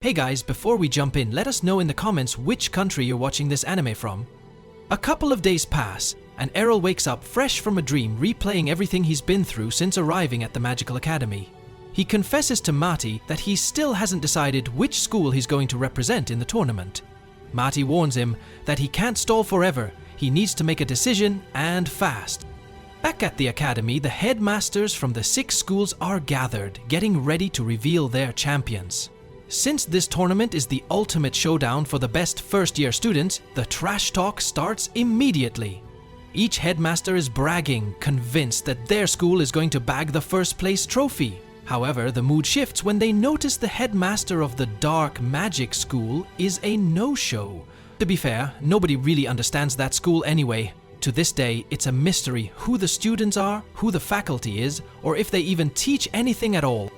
Hey guys, before we jump in, let us know in the comments which country you're watching this anime from. A couple of days pass, and Errol wakes up fresh from a dream, replaying everything he's been through since arriving at the Magical Academy. He confesses to Mati that he still hasn't decided which school he's going to represent in the tournament. Mati warns him that he can't stall forever, he needs to make a decision, and fast. Back at the academy, the headmasters from the 6 schools are gathered, getting ready to reveal their champions. Since this tournament is the ultimate showdown for the best first-year students, the trash talk starts immediately. Each headmaster is bragging, convinced that their school is going to bag the first-place trophy. However, the mood shifts when they notice the headmaster of the dark magic school is a no-show. To be fair, nobody really understands that school anyway. To this day, it's a mystery who the students are, who the faculty is, or if they even teach anything at all.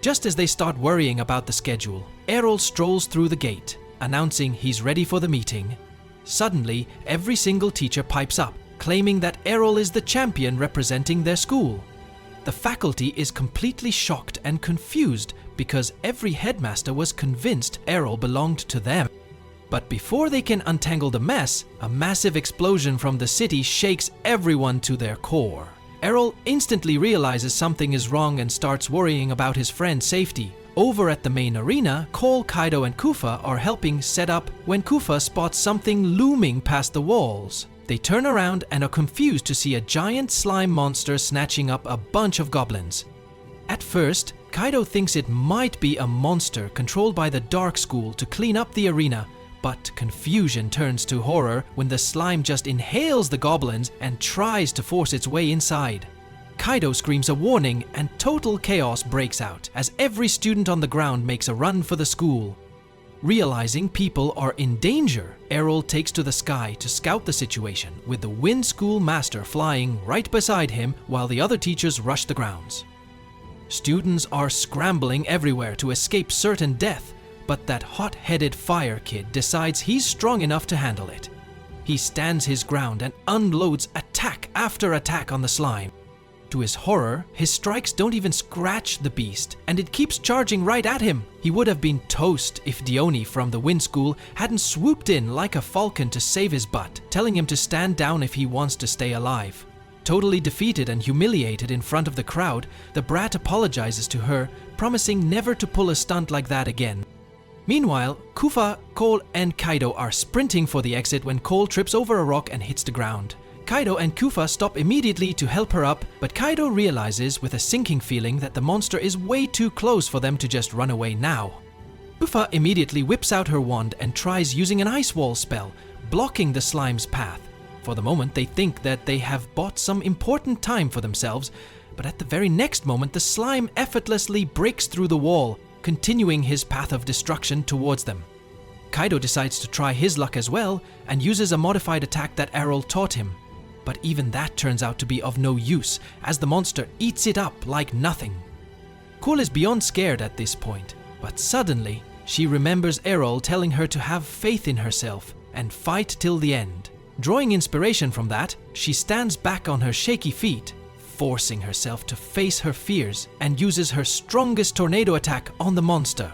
Just as they start worrying about the schedule, Errol strolls through the gate, announcing he's ready for the meeting. Suddenly, every single teacher pipes up, claiming that Errol is the champion representing their school. The faculty is completely shocked and confused because every headmaster was convinced Errol belonged to them. But before they can untangle the mess, a massive explosion from the city shakes everyone to their core. Errol instantly realizes something is wrong and starts worrying about his friend's safety. Over at the main arena, Cole, Kaido, and Kufa are helping set up when Kufa spots something looming past the walls. They turn around and are confused to see a giant slime monster snatching up a bunch of goblins. At first, Kaido thinks it might be a monster controlled by the Dark School to clean up the arena, but confusion turns to horror when the slime just inhales the goblins and tries to force its way inside. Kaido screams a warning and total chaos breaks out as every student on the ground makes a run for the school. Realizing people are in danger, Errol takes to the sky to scout the situation, with the Wind School master flying right beside him while the other teachers rush the grounds. Students are scrambling everywhere to escape certain death, but that hot-headed fire kid decides he's strong enough to handle it. He stands his ground and unloads attack after attack on the slime. To his horror, his strikes don't even scratch the beast, and it keeps charging right at him. He would have been toast if Dione from the Wind School hadn't swooped in like a falcon to save his butt, telling him to stand down if he wants to stay alive. Totally defeated and humiliated in front of the crowd, the brat apologizes to her, promising never to pull a stunt like that again. Meanwhile, Kufa, Cole, and Kaido are sprinting for the exit when Cole trips over a rock and hits the ground. Kaido and Kufa stop immediately to help her up, but Kaido realizes with a sinking feeling that the monster is way too close for them to just run away now. Kufa immediately whips out her wand and tries using an ice wall spell, blocking the slime's path. For the moment, they think that they have bought some important time for themselves, but at the very next moment, the slime effortlessly breaks through the wall, continuing his path of destruction towards them. Kaido decides to try his luck as well and uses a modified attack that Arel taught him. But even that turns out to be of no use as the monster eats it up like nothing. Cole is beyond scared at this point, but suddenly she remembers Errol telling her to have faith in herself and fight till the end. Drawing inspiration from that, she stands back on her shaky feet, forcing herself to face her fears, and uses her strongest tornado attack on the monster.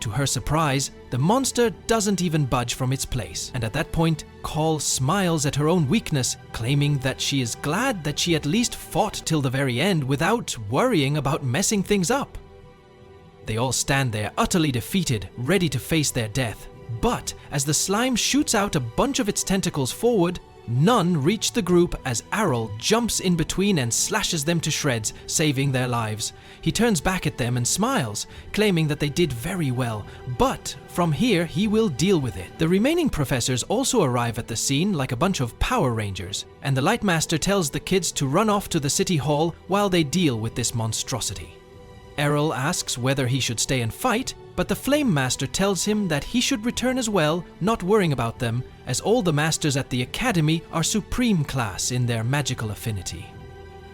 To her surprise, the monster doesn't even budge from its place, and at that point, Cole smiles at her own weakness, claiming that she is glad that she at least fought till the very end without worrying about messing things up. They all stand there utterly defeated, ready to face their death. But as the slime shoots out a bunch of its tentacles forward, none reach the group as Arel jumps in between and slashes them to shreds, saving their lives. He turns back at them and smiles, claiming that they did very well, but from here he will deal with it. The remaining professors also arrive at the scene like a bunch of Power Rangers, and the Lightmaster tells the kids to run off to the city hall while they deal with this monstrosity. Errol asks whether he should stay and fight, but the Flame Master tells him that he should return as well, not worrying about them, as all the masters at the academy are supreme class in their magical affinity.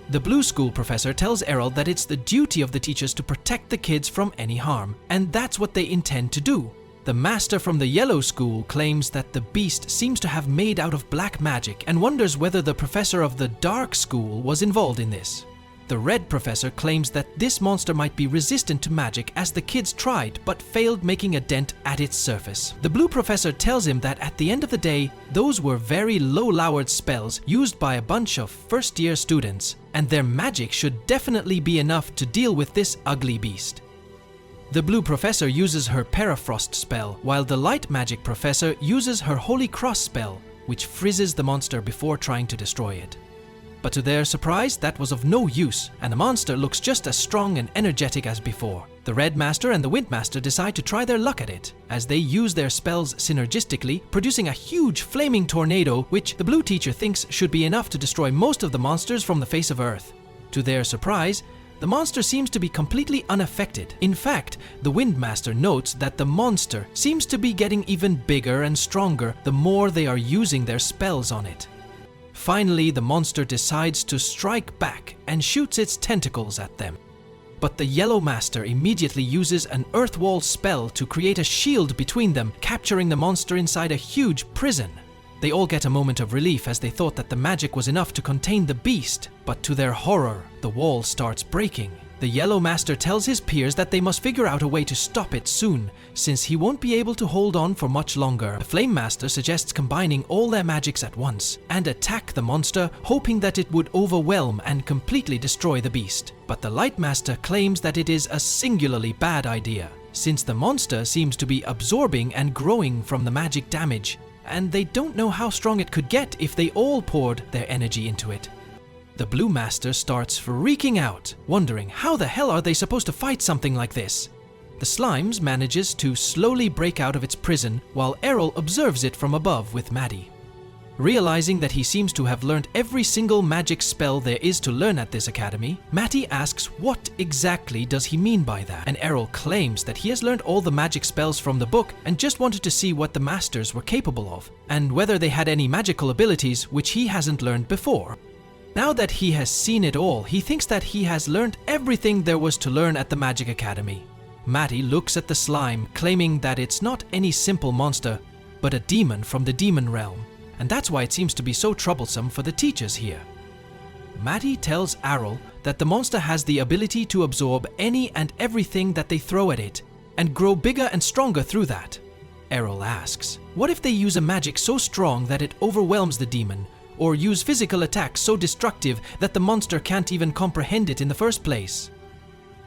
The Blue School professor tells Errol that it's the duty of the teachers to protect the kids from any harm, and that's what they intend to do. The master from the Yellow School claims that the beast seems to have made out of black magic and wonders whether the professor of the Dark School was involved in this. The red professor claims that this monster might be resistant to magic as the kids tried but failed making a dent at its surface. The blue professor tells him that at the end of the day, those were very low-lowered spells used by a bunch of first-year students, and their magic should definitely be enough to deal with this ugly beast. The blue professor uses her Perafrost spell, while the light magic professor uses her Holy Cross spell, which freezes the monster before trying to destroy it. But to their surprise, that was of no use, and the monster looks just as strong and energetic as before. The Red Master and the Wind Master decide to try their luck at it, as they use their spells synergistically, producing a huge flaming tornado which the blue teacher thinks should be enough to destroy most of the monsters from the face of Earth. To their surprise, the monster seems to be completely unaffected. In fact, the Wind Master notes that the monster seems to be getting even bigger and stronger the more they are using their spells on it. Finally, the monster decides to strike back and shoots its tentacles at them. But the Yellow Master immediately uses an Earth Wall spell to create a shield between them, capturing the monster inside a huge prison. They all get a moment of relief as they thought that the magic was enough to contain the beast, but to their horror, the wall starts breaking. The Yellow Master tells his peers that they must figure out a way to stop it soon, since he won't be able to hold on for much longer. The Flame Master suggests combining all their magics at once and attack the monster, hoping that it would overwhelm and completely destroy the beast. But the Light Master claims that it is a singularly bad idea, since the monster seems to be absorbing and growing from the magic damage, and they don't know how strong it could get if they all poured their energy into it. The Blue Master starts freaking out, wondering how the hell are they supposed to fight something like this? The Slimes manages to slowly break out of its prison while Errol observes it from above with Maddie. Realizing that he seems to have learned every single magic spell there is to learn at this academy, Maddie asks what exactly does he mean by that, and Errol claims that he has learned all the magic spells from the book and just wanted to see what the masters were capable of, and whether they had any magical abilities which he hasn't learned before. Now that he has seen it all, he thinks that he has learned everything there was to learn at the Magic Academy. Maddie looks at the slime, claiming that it's not any simple monster, but a demon from the demon realm, and that's why it seems to be so troublesome for the teachers here. Maddie tells Arel that the monster has the ability to absorb any and everything that they throw at it, and grow bigger and stronger through that. Errol asks, what if they use a magic so strong that it overwhelms the demon, or use physical attacks so destructive that the monster can't even comprehend it in the first place?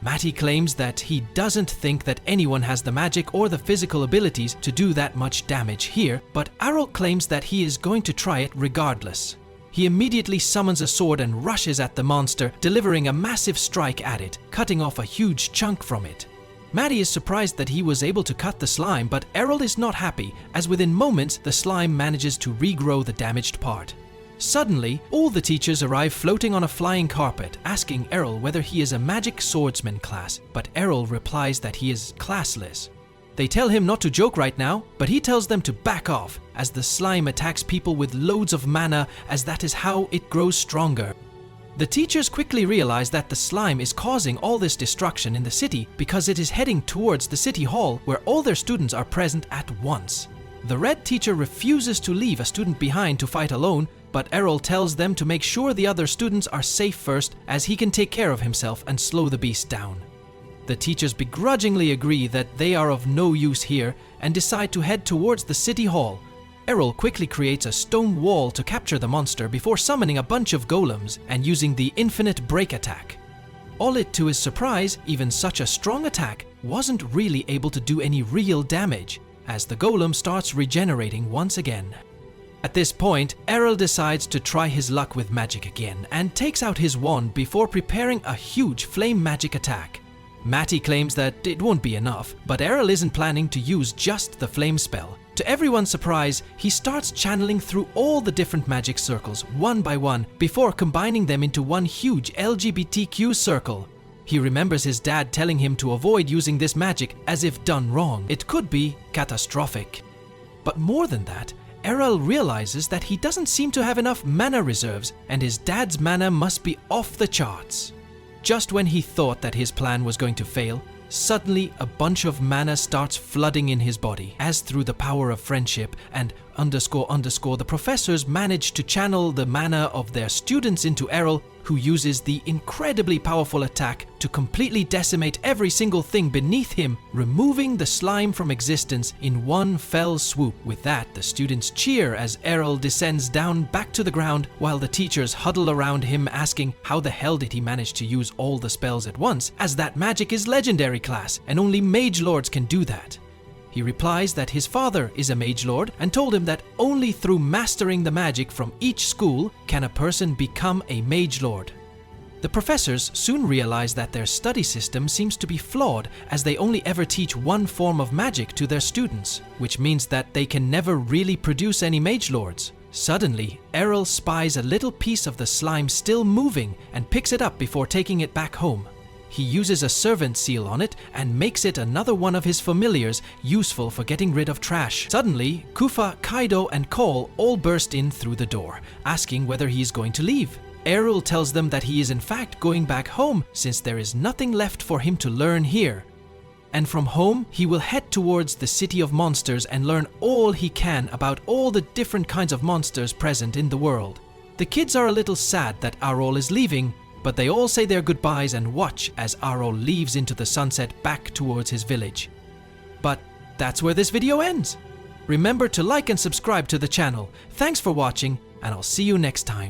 Maddie claims that he doesn't think that anyone has the magic or the physical abilities to do that much damage here, but Arel claims that he is going to try it regardless. He immediately summons a sword and rushes at the monster, delivering a massive strike at it, cutting off a huge chunk from it. Maddie is surprised that he was able to cut the slime, but Errol is not happy, as within moments the slime manages to regrow the damaged part. Suddenly, all the teachers arrive floating on a flying carpet, asking Errol whether he is a magic swordsman class, but Errol replies that he is classless. They tell him not to joke right now, but he tells them to back off, as the slime attacks people with loads of mana, as that is how it grows stronger. The teachers quickly realize that the slime is causing all this destruction in the city because it is heading towards the city hall where all their students are present at once. The red teacher refuses to leave a student behind to fight alone, but Errol tells them to make sure the other students are safe first, as he can take care of himself and slow the beast down. The teachers begrudgingly agree that they are of no use here and decide to head towards the city hall. Errol quickly creates a stone wall to capture the monster before summoning a bunch of golems and using the infinite break attack. All it to his surprise, even such a strong attack wasn't really able to do any real damage, as the golem starts regenerating once again. At this point, Errol decides to try his luck with magic again and takes out his wand before preparing a huge flame magic attack. Matty claims that it won't be enough, but Errol isn't planning to use just the flame spell. To everyone's surprise, he starts channeling through all the different magic circles one by one before combining them into one huge LGBTQ circle. He remembers his dad telling him to avoid using this magic as if done wrong. It could be catastrophic. But more than that, Errol realizes that he doesn't seem to have enough mana reserves and his dad's mana must be off the charts. Just when he thought that his plan was going to fail, suddenly a bunch of mana starts flooding in his body, as through the power of friendship, and the professors manage to channel the mana of their students into Errol, who uses the incredibly powerful attack to completely decimate every single thing beneath him, removing the slime from existence in one fell swoop. With that, the students cheer as Errol descends down back to the ground, while the teachers huddle around him asking how the hell did he manage to use all the spells at once, as that magic is legendary class and only mage lords can do that. He replies that his father is a mage lord and told him that only through mastering the magic from each school can a person become a mage lord. The professors soon realize that their study system seems to be flawed, as they only ever teach one form of magic to their students, which means that they can never really produce any mage lords. Suddenly, Errol spies a little piece of the slime still moving and picks it up before taking it back home. He uses a servant seal on it and makes it another one of his familiars, useful for getting rid of trash. Suddenly, Kufa, Kaido, and Cole all burst in through the door, asking whether he is going to leave. Errol tells them that he is in fact going back home, since there is nothing left for him to learn here. And from home, he will head towards the city of monsters and learn all he can about all the different kinds of monsters present in the world. The kids are a little sad that Arel is leaving, but they all say their goodbyes and watch as Arel leaves into the sunset back towards his village. But that's where this video ends. Remember to like and subscribe to the channel. Thanks for watching, and I'll see you next time.